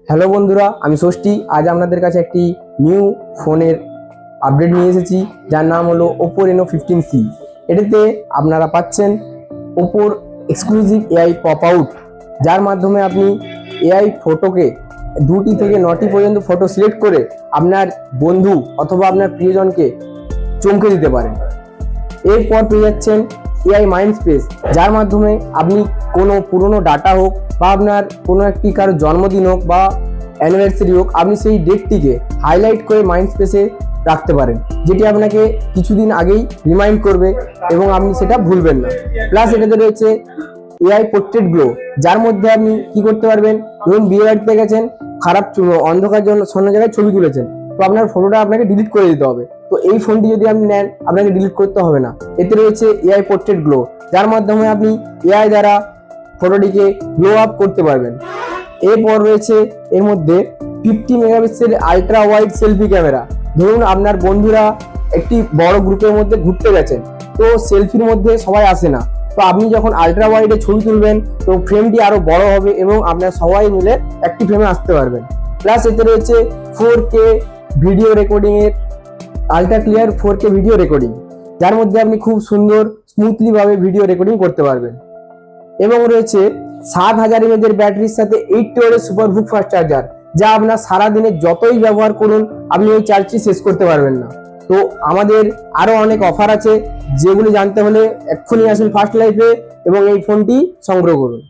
Hello বন্ধুরা, আমি ষষ্ঠী। আজ আপনাদের কাছে একটি নিউ ফোনের আপডেট নিয়ে এসেছি, যার নাম হলো ওপো রেনো 15C। এটাতে আপনারা পাচ্ছেন ওপোর এক্সক্লুসিভ এআই পপ আউট, যার মাধ্যমে আপনি এআই ফটোকে 2টি থেকে 9টি পর্যন্ত ফটো সিলেক্ট করে আপনার বন্ধু অথবা আপনার প্রিয়জনকে চমকে দিতে পারেন। এরপর পেয়ে যাচ্ছেন এআই মাইন্ড স্পেস, যার মাধ্যমে আপনি কোনো পুরনো ডাটা হোক বা আপনার কোনো একটি কারো জন্মদিন হোক বা অ্যানিভার্সারি হোক, আপনি সেই ডেটটিকে হাইলাইট করে মাইন্ড স্পেসে রাখতে পারেন, যেটি আপনাকে কিছুদিন আগেই রিমাইন্ড করবে এবং আপনি সেটা ভুলবেন না। প্লাস এটাতে রয়েছে এআই পোর্ট্রেট গ্লো, যার মধ্যে আপনি কি করতে পারবেন, ধরুন বিয়ে বাড়িতে গেছেন, খারাপ অন্ধকার জন্য শূন্য জায়গায় ছবি তুলেছেন, তো আপনার ফটোটা আপনাকে ডিলিট করে দিতে হবে। তো এই ফোনটি যদি আপনি নেন, আপনাকে ডিলিট করতে হবে না। এতে রয়েছে এআই পোর্ট্রেট গ্লো, যার মাধ্যমে আপনি এআই দ্বারা ফটোটিকে গ্লো আপ করতে পারবেন। এরপর রয়েছে এর মধ্যে 50 megapixel ultra wide selfie camera. ধরুন আপনার বন্ধুরা একটি বড় গ্রুপের মধ্যে ঘুরতে গেছেন, তো সেলফির মধ্যে সবাই আসে না, তো আপনি যখন আলট্রা ওয়াইডে ছবি তুলবেন, তো ফ্রেমটি আরো বড় হবে এবং আপনার সবাই মিলে একটি ফ্রেমে আসতে পারবেন। প্লাস এতে রয়েছে 4K ভিডিও রেকর্ডিং এর ultra clear 4K video recording, যার মধ্যে আপনি খুব সুন্দর স্মুথলি ভাবে ভিডিও রেকর্ডিং করতে পারবেন। এবং রয়েছে 7000 mAh ব্যাটারির সাথে 80 ওয়াটের সুপারবুক ফাস্ট চার্জার, যা আপনার সারাদিনে যতই ব্যবহার করুন আপনি ওই চার্জটি শেষ করতে পারবেন না। তো আমাদের আরো অনেক অফার আছে, যেগুলি জানতে হলে এক্ষুনি আসুন ফার্স্ট লাইফে এবং এই ফোনটি সংগ্রহ করুন।